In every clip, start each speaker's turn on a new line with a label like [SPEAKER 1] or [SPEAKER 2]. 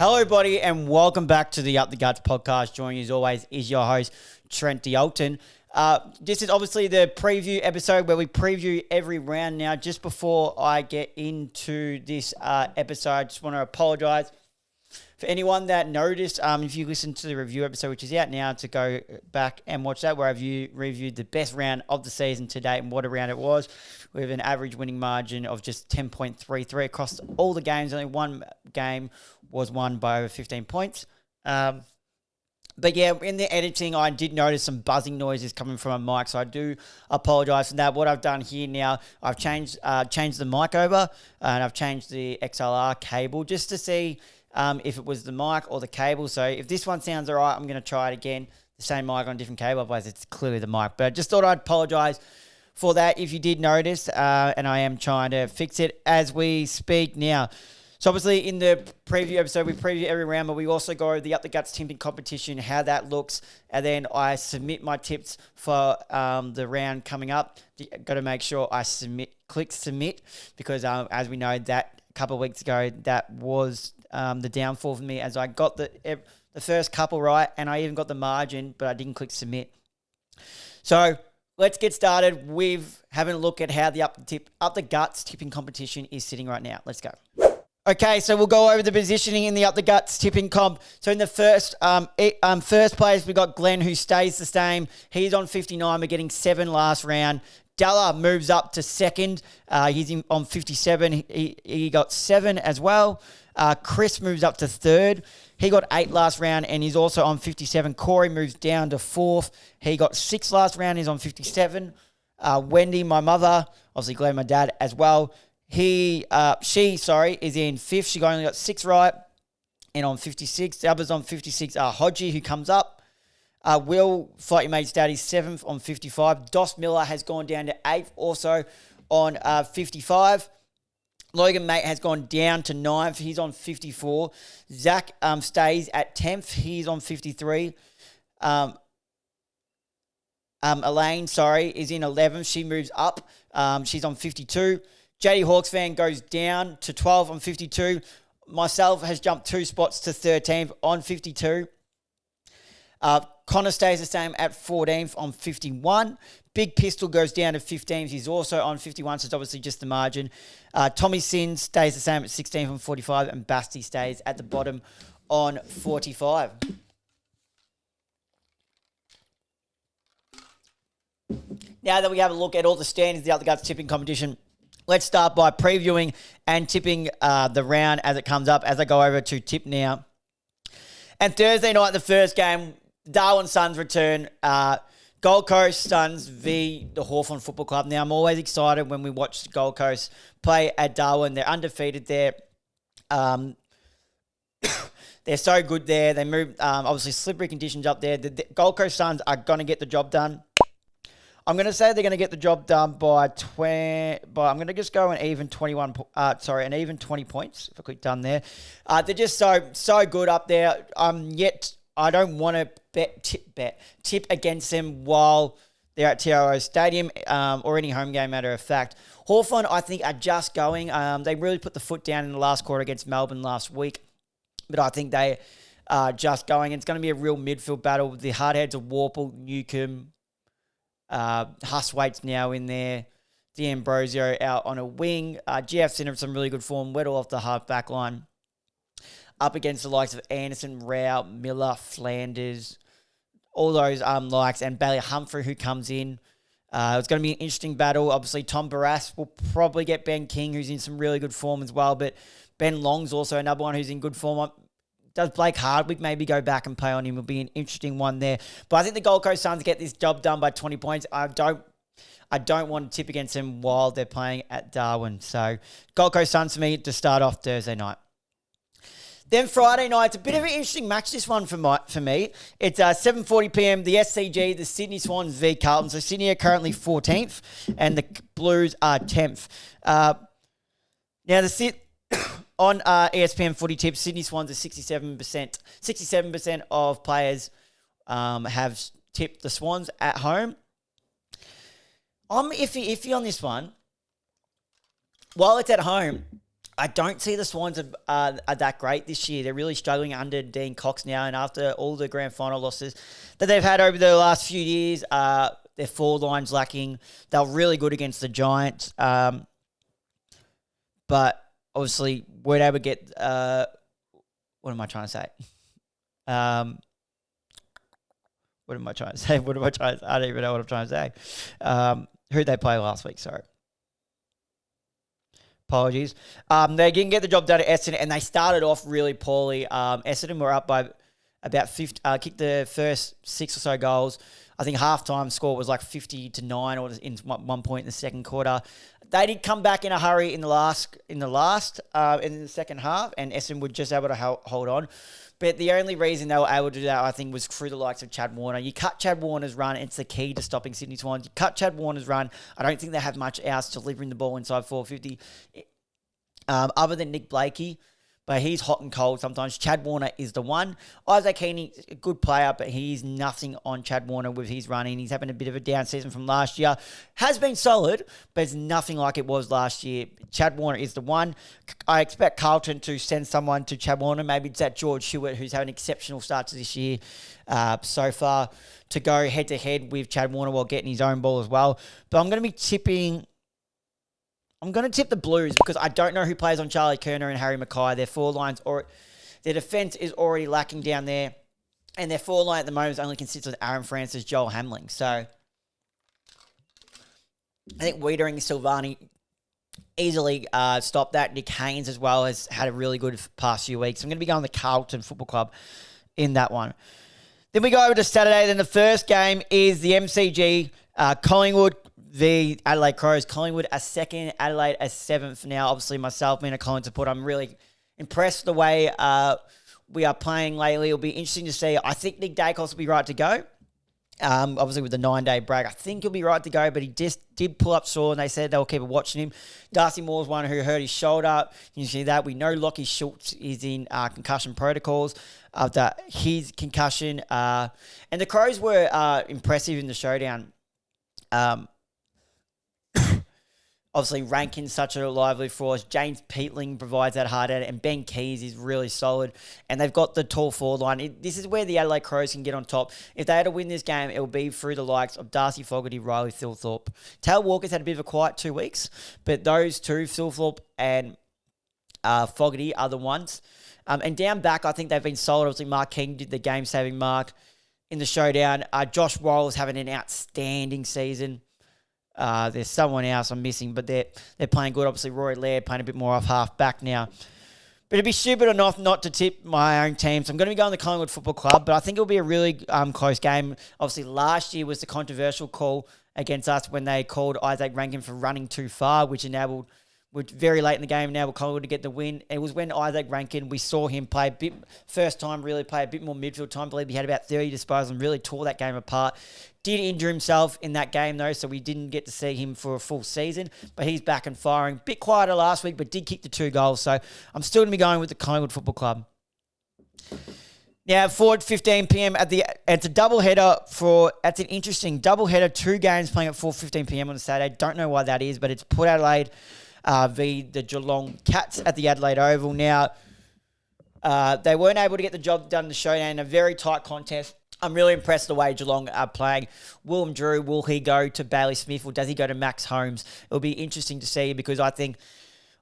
[SPEAKER 1] Hello, everybody, and welcome back to the Up the Guts podcast. Joining you as always is your host, Trent D'Alton. This is obviously the preview episode where we preview every round now. Just before I get into this episode, I just want to apologise for anyone that noticed. If you listen to the review episode, which is out now, to go back and watch that, where I've reviewed the best round of the season to date and what a round it was, with an average winning margin of just 10.33 across all the games. Only one game was won by over 15 points. But yeah, in the editing, I did notice some buzzing noises coming from a mic, so I do apologise for that. What I've done here now, I've changed the mic over, and I've changed the XLR cable just to see if it was the mic or the cable. So if this one sounds all right, I'm going to try it again, the same mic on a different cable, otherwise it's clearly the mic. But I just thought I'd apologise for that if you did notice, and I am trying to fix it as we speak now. So obviously in the preview episode, we preview every round, but we also go over the Up the Guts tipping competition, how that looks, and then I submit my tips for the round coming up. Got to make sure I click submit, because as we know, that a couple of weeks ago, that was the downfall for me, as I got the first couple right, and I even got the margin, but I didn't click submit. So let's get started with having a look at how the Up the Guts tipping competition is sitting right now. Let's go. Okay, so we'll go over the positioning in the Up the Guts tipping comp. So in the first place, we got Glenn, who stays the same. He's on 59. We're getting 7 last round. Della moves up to second. He's on 57. He got 7 as well. Chris moves up to third. He got 8 last round, and he's also on 57. Corey moves down to fourth. He got 6 last round. He's on 57. Wendy, my mother, obviously Glenn, my dad, as well. She is in fifth. She only got 6 right and on 56. The others on 56 are Hodgie, who comes up. Will, Fight Your Mate's Daddy, 7th on 55. Dos Miller has gone down to 8th, also on 55. Logan Mate has gone down to 9th. He's on 54. Zach stays at 10th. He's on 53. Elaine, is in 11th. She moves up. She's on 52. JD Hawks fan goes down to 12 on 52. Myself has jumped 2 spots to 13th on 52. Connor stays the same at 14th on 51. Big Pistol goes down to 15th. He's also on 51, so it's obviously just the margin. Tommy Sin stays the same at 16th on 45, and Basti stays at the bottom on 45. Now that we have a look at all the standings of the Up the Guts tipping competition, let's start by previewing and tipping the round as it comes up, as I go over to tip now. And Thursday night, the first game, Darwin Suns return. Gold Coast Suns v the Hawthorn Football Club. Now, I'm always excited when we watch Gold Coast play at Darwin. They're undefeated there. They're so good there. They move, obviously, slippery conditions up there. The Gold Coast Suns are going to get the job done. I'm going to say they're going to get the job done by I'm going to just go an even 20 points, if I click done there. They're just so good up there. Yet I don't want to tip against them while they're at TRO Stadium, or any home game, matter of fact. Hawthorn, I think, are just going. They really put the foot down in the last quarter against Melbourne last week, but I think they are just going. It's going to be a real midfield battle with the hardheads of Warple, Newcomb, Huswaite's now in there. D'Ambrosio out on a wing. GF Centre some really good form. Weddle off the half back line. Up against the likes of Anderson, Rao, Miller, Flanders, all those likes, and Bailey Humphrey, who comes in. It's going to be an interesting battle. Obviously, Tom Barras will probably get Ben King, who's in some really good form as well, but Ben Long's also another one who's in good form. Does Blake Hardwick maybe go back and play on him? Will be an interesting one there. But I think the Gold Coast Suns get this job done by 20 points. I don't want to tip against them while they're playing at Darwin. So Gold Coast Suns for me to start off Thursday night. Then Friday night, it's a bit of an interesting match, this one for me. It's 7:40 p.m, the SCG, the Sydney Swans v Carlton. So Sydney are currently 14th and the Blues are 10th. Now, on ESPN Footy Tips, Sydney Swans are 67%. 67% of players have tipped the Swans at home. I'm iffy on this one. While it's at home, I don't see the Swans are that great this year. They're really struggling under Dean Cox now, and after all the grand final losses that they've had over the last few years, their forward line's lacking. They were really good against the Giants, but obviously weren't able to get. What am I trying to say? What am I trying to say? I don't even know what I'm trying to say. Who did they play last week? Sorry. Apologies. They didn't get the job done at Essendon, and they started off really poorly. Essendon were up by about 50, kicked the first 6 or so goals. I think halftime score was like 50-9 or in one point in the second quarter. They did come back in a hurry in the second half, and Essendon were just able to hold on. But the only reason they were able to do that, I think, was through the likes of Chad Warner. You cut Chad Warner's run, it's the key to stopping Sydney Swans. You cut Chad Warner's run, I don't think they have much else delivering the ball inside 450, other than Nick Blakey. But he's hot and cold sometimes. Chad Warner is the one. Isaac Heaney, a good player, but he's nothing on Chad Warner with his running. He's having a bit of a down season from last year. Has been solid, but it's nothing like it was last year. Chad Warner is the one. I expect Carlton to send someone to Chad Warner. Maybe it's that George Hewitt, who's having exceptional starts this year so far, to go head-to-head with Chad Warner while getting his own ball as well. But I'm going to be tipping... I'm going to tip the Blues because I don't know who plays on Charlie Kerner and Harry Mackay. Their forward lines, or their defence is already lacking down there, and their forward line at the moment only consists of Aaron Francis, Joel Hamling. So I think Wiedering and Silvani easily stop that. Nick Haynes as well has had a really good past few weeks. I'm going to be going the Carlton Football Club in that one. Then we go over to Saturday. Then the first game is the MCG, Collingwood v Adelaide Crows. Collingwood a second, Adelaide a seventh. Now, obviously, myself being a Collingwood supporter, I'm really impressed with the way we are playing lately. It'll be interesting to see. I think Nick Dacos will be right to go. Obviously, with the 9-day break, I think he'll be right to go, but he just did pull up sore, and they said they'll keep watching him. Darcy Moore's one who hurt his shoulder. You see that. We know Lockie Schultz is in concussion protocols after his concussion. And the Crows were impressive in the showdown. Obviously, Rankin's such a lively force. James Peatling provides that hard at it, and Ben Keys is really solid. And they've got the tall forward line. This is where the Adelaide Crows can get on top. If they had to win this game, it will be through the likes of Darcy Fogarty, Riley Thilthorpe. Taylor Walker's had a bit of a quiet 2 weeks, but those two, Thilthorpe and Fogarty, are the ones. And down back, I think they've been solid. Obviously, Mark King did the game-saving mark in the showdown. Josh Roll's having an outstanding season. There's someone else I'm missing, but they're playing good. Obviously, Rory Laird playing a bit more off half back now. But it'd be stupid enough not to tip my own team. So I'm going to be going to the Collingwood Football Club, but I think it'll be a really close game. Obviously, last year was the controversial call against us when they called Isaac Rankin for running too far, which enabled, very late in the game, enabled Collingwood to get the win. It was when Isaac Rankin, we saw him play a bit, first time really play a bit more midfield time. I believe he had about 30 disposals and really tore that game apart. Did injure himself in that game, though, so we didn't get to see him for a full season. But he's back and firing. Bit quieter last week, but did kick the 2 goals. So I'm still going to be going with the Collingwood Football Club. Now, forward 15 p.m. it's a doubleheader that's an interesting doubleheader. 2 games playing at 4:15 p.m. on a Saturday. Don't know why that is, but it's Port Adelaide v the Geelong Cats at the Adelaide Oval. Now, they weren't able to get the job done in the showdown in a very tight contest. I'm really impressed the way Geelong are playing. Willem Drew, will he go to Bailey Smith or does he go to Max Holmes? It'll be interesting to see because I think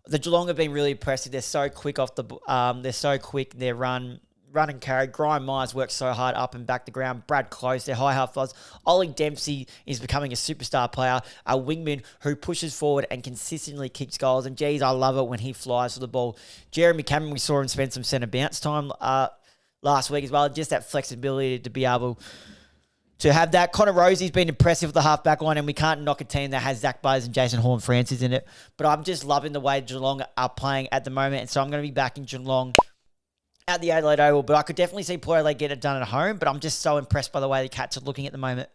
[SPEAKER 1] the Geelong have been really impressive. They're so quick they're so quick. Their run and carry. Grime Myers works so hard up and back the ground. Brad Close, their high half fuzz. Ollie Dempsey is becoming a superstar player. A wingman who pushes forward and consistently kicks goals. And geez, I love it when he flies for the ball. Jeremy Cameron, we saw him spend some centre bounce time last week as well. Just that flexibility to be able to have that. Connor Rosie's been impressive with the half-back line, and we can't knock a team that has Zach Butters and Jason Horn-Francis in it. But I'm just loving the way Geelong are playing at the moment, and so I'm going to be backing Geelong at the Adelaide Oval. But I could definitely see Port Adelaide get it done at home, but I'm just so impressed by the way the Cats are looking at the moment.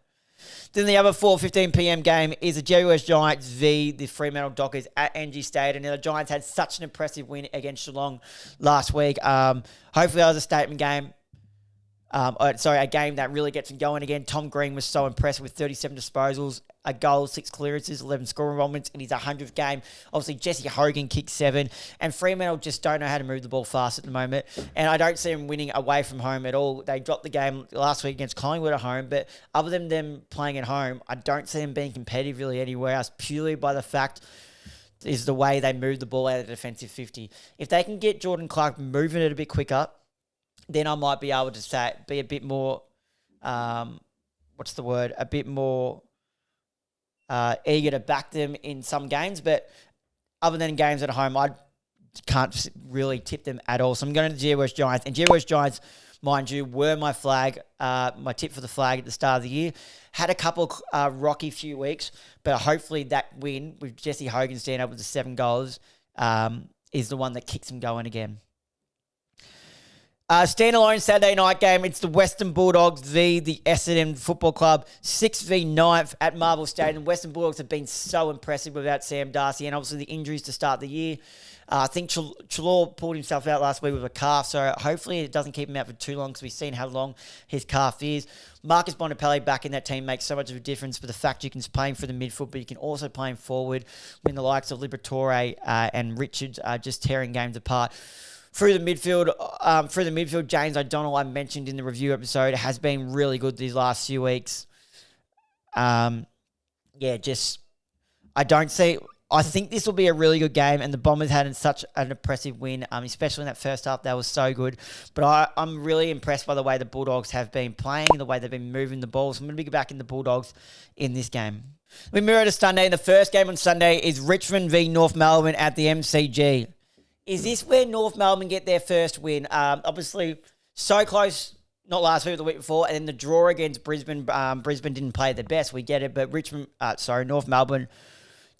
[SPEAKER 1] Then the other 4:15 p.m. game is the GWS Giants v the Fremantle Dockers at NG Stadium. Now, the Giants had such an impressive win against Geelong last week. Hopefully that was a statement game. A game that really gets him going again. Tom Green was so impressive with 37 disposals, a goal, 6 clearances, 11 score involvements in his 100th game. Obviously, Jesse Hogan kicked 7, and Fremantle just don't know how to move the ball fast at the moment, and I don't see them winning away from home at all. They dropped the game last week against Collingwood at home, but other than them playing at home, I don't see them being competitive really anywhere else, purely by the fact is the way they move the ball out of the defensive 50. If they can get Jordan Clark moving it a bit quicker, then I might be able to be a bit more, a bit more eager to back them in some games. But other than games at home, I can't really tip them at all. So I'm going to the GWS Giants. And GWS Giants, mind you, were my tip for the flag at the start of the year. Had a couple rocky few weeks, but hopefully that win with Jesse Hogan standing up with the 7 goals is the one that kicks them going again. Standalone Saturday night game. It's the Western Bulldogs v the Essendon Football Club, 6 v 9th at Marvel Stadium. Western Bulldogs have been so impressive without Sam Darcy and obviously the injuries to start the year. I think Chalor pulled himself out last week with a calf, so hopefully it doesn't keep him out for too long because we've seen how long his calf is. Marcus Bontempelli back in that team makes so much of a difference, but the fact you can play him for the midfield, but you can also play him forward when the likes of Liberatore and Richards are just tearing games apart. Through the midfield, James O'Donnell, I mentioned in the review episode, has been really good these last few weeks. I think this will be a really good game, and the Bombers had such an impressive win, especially in that first half. That was so good. But I'm really impressed by the way the Bulldogs have been playing, the way they've been moving the ball. So I'm going to be backing the Bulldogs in this game. We mirror to Sunday. The first game on Sunday is Richmond v North Melbourne at the MCG. Is this where North Melbourne get their first win? Obviously, so close, not last week, but the week before, and then the draw against Brisbane. Brisbane didn't play their best. We get it, but North Melbourne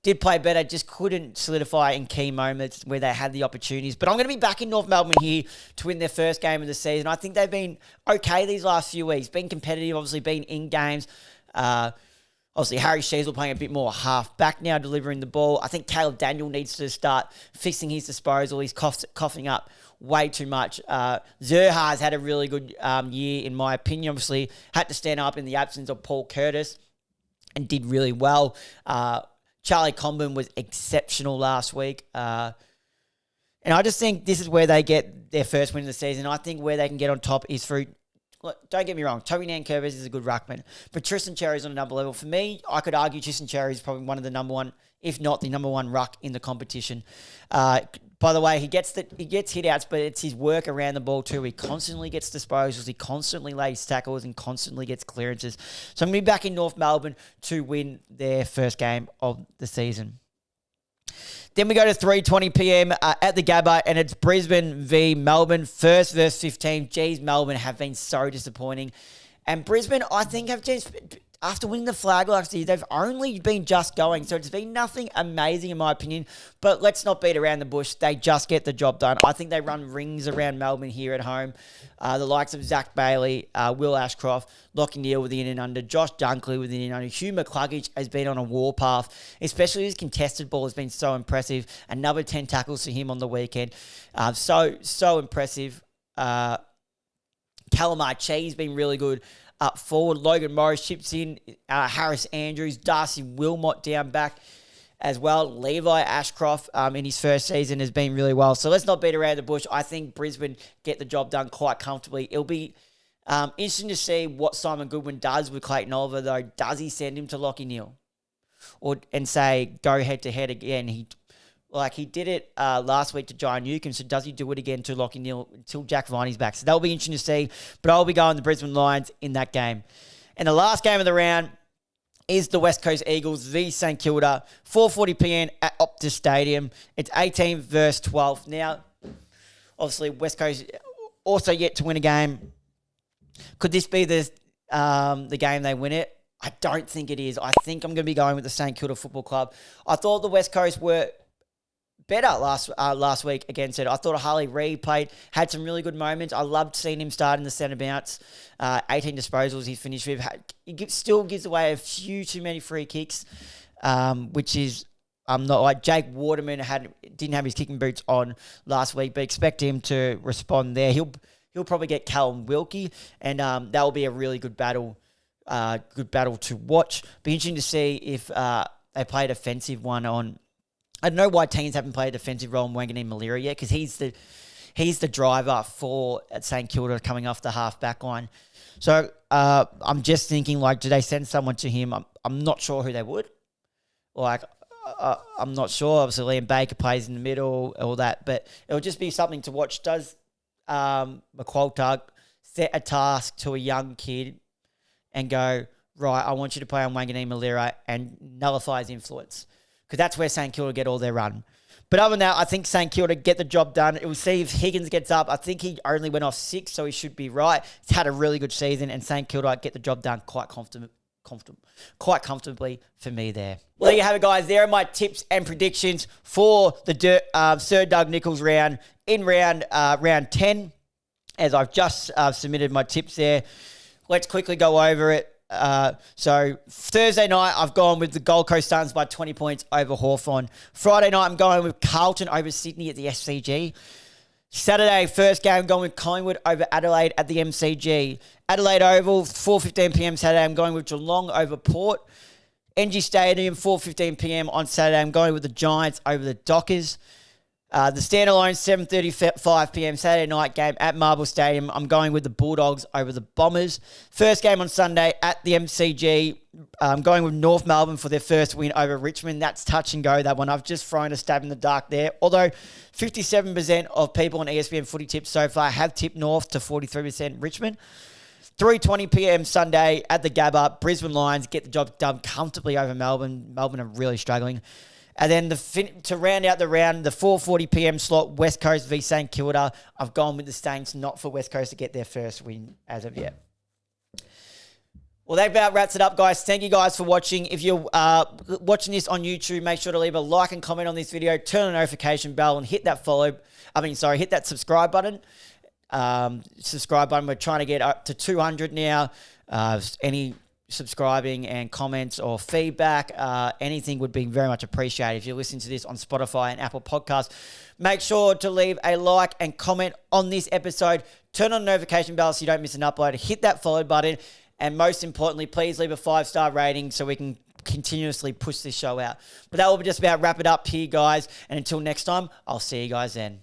[SPEAKER 1] did play better, just couldn't solidify in key moments where they had the opportunities. But I'm going to be backing North Melbourne here to win their first game of the season. I think they've been okay these last few weeks, been competitive, obviously been in games. Obviously, Harry Sheezel playing a bit more half back now, delivering the ball. I think Caleb Daniel needs to start fixing his disposal. He's coughing up way too much. Zerha has had a really good year, in my opinion. Obviously, had to stand up in the absence of Paul Curtis and did really well. Charlie Comben was exceptional last week. And I just think this is where they get their first win of the season. I think where they can get on top is through... Look, don't get me wrong, Toby Nankervis is a good ruckman, but Tristan Cherry's on another level. For me, I could argue Tristan Cherry is probably one of the number one, if not the number one ruck in the competition. By the way, he gets hit outs, but it's his work around the ball too. He constantly gets disposals, he constantly lays tackles and constantly gets clearances. So I'm going to be back in North Melbourne to win their first game of the season. Then we go to 3:20 p.m. At the Gabba, and it's Brisbane v Melbourne, first versus 15. Geez, Melbourne have been so disappointing. And Brisbane, I think, have just, after winning the flag last year, they've only been just going. So it's been nothing amazing, in my opinion. But let's not beat around the bush. They just get the job done. I think they run rings around Melbourne here at home. The likes of Zach Bailey, Will Ashcroft, Lockie Neal with the in and under, Josh Dunkley with the in and under. Hugh McCluggage has been on a warpath, especially his contested ball has been so impressive. Another 10 tackles for him on the weekend. So impressive. Calamar Chee's been really good up forward. Logan Morris chips in. Harris Andrews, Darcy Wilmot down back as well. Levi Ashcroft in his first season has been really well. So let's not beat around the bush. I think Brisbane get the job done quite comfortably. It'll be interesting to see what Simon Goodwin does with Clayton Oliver, though. Does he send him to Lockie Neal? And say, go head-to-head again? He did it last week to John Newcomb, so does he do it again to Lockie Neal until Jack Viney's back? So that'll be interesting to see, but I'll be going the Brisbane Lions in that game. And the last game of the round is the West Coast Eagles v St Kilda, 4:40 p.m. at Optus Stadium. It's 18 versus 12. Now, obviously, West Coast also yet to win a game. Could this be the game they win it? I don't think it is. I think I'm going to be going with the St Kilda Football Club. I thought the West Coast were better last week against it. I thought Harley Reid had some really good moments. I loved seeing him start in the centre bounce. 18 disposals he finished with. He still gives away a few too many free kicks, which is not like Jake Waterman didn't have his kicking boots on last week, but expect him to respond there. He'll he'll probably get Callum Wilkie, and that will be a really good battle to watch. Be interesting to see if they play a defensive one on. I don't know why teams haven't played a defensive role in Wanganeen Malira yet, because he's the driver for at St Kilda coming off the half back line. So I'm just thinking, like, do they send someone to him? I'm not sure who they would. Like, I'm not sure. Obviously, Liam Baker plays in the middle, all that, but it'll just be something to watch. Does McQualter set a task to a young kid and go, right, I want you to play on Wanganeen Malira, and nullify his influence? Because that's where St Kilda get all their run. But other than that, I think St Kilda get the job done. It will see if Higgins gets up. I think he only went off 6, so he should be right. He's had a really good season, and St Kilda get the job done quite comfortably for me there. Well, there you have it, guys. There are my tips and predictions for the Sir Doug Nicholls round in round 10, as I've just submitted my tips there. Let's quickly go over it. So Thursday night, I've gone with the Gold Coast Suns by 20 points over Hawthorn. Friday night, I'm going with Carlton over Sydney at the SCG. Saturday, first game, going with Collingwood over Adelaide at the MCG. Adelaide Oval, 4:15pm Saturday, I'm going with Geelong over Port. NG Stadium, 4:15pm on Saturday, I'm going with the Giants over the Dockers. The standalone, 7:35pm Saturday night game at Marble Stadium, I'm going with the Bulldogs over the Bombers. First game on Sunday at the MCG, I'm going with North Melbourne for their first win over Richmond. That's touch and go, that one. I've just thrown a stab in the dark there. Although 57% of people on ESPN footy tips so far have tipped North to 43% Richmond. 3:20pm Sunday at the Gabba, Brisbane Lions get the job done comfortably over Melbourne. Melbourne are really struggling. And then to round out the round, the 4:40pm slot, West Coast v St Kilda. I've gone with the Saints, not for West Coast to get their first win as of yet. Well, that about wraps it up, guys. Thank you guys for watching. If you're watching this on YouTube, make sure to leave a like and comment on this video, turn on the notification bell, and hit that hit that subscribe button. We're trying to get up to 200 now. Any subscribing and comments or feedback, anything would be very much appreciated. If you're listening to this on Spotify and Apple Podcasts, make sure to leave a like and comment on this episode. Turn on the notification bell so you don't miss an upload. Hit that follow button. And most importantly, please leave a 5-star rating so we can continuously push this show out. But that will just about wrap it up here, guys. And until next time, I'll see you guys then.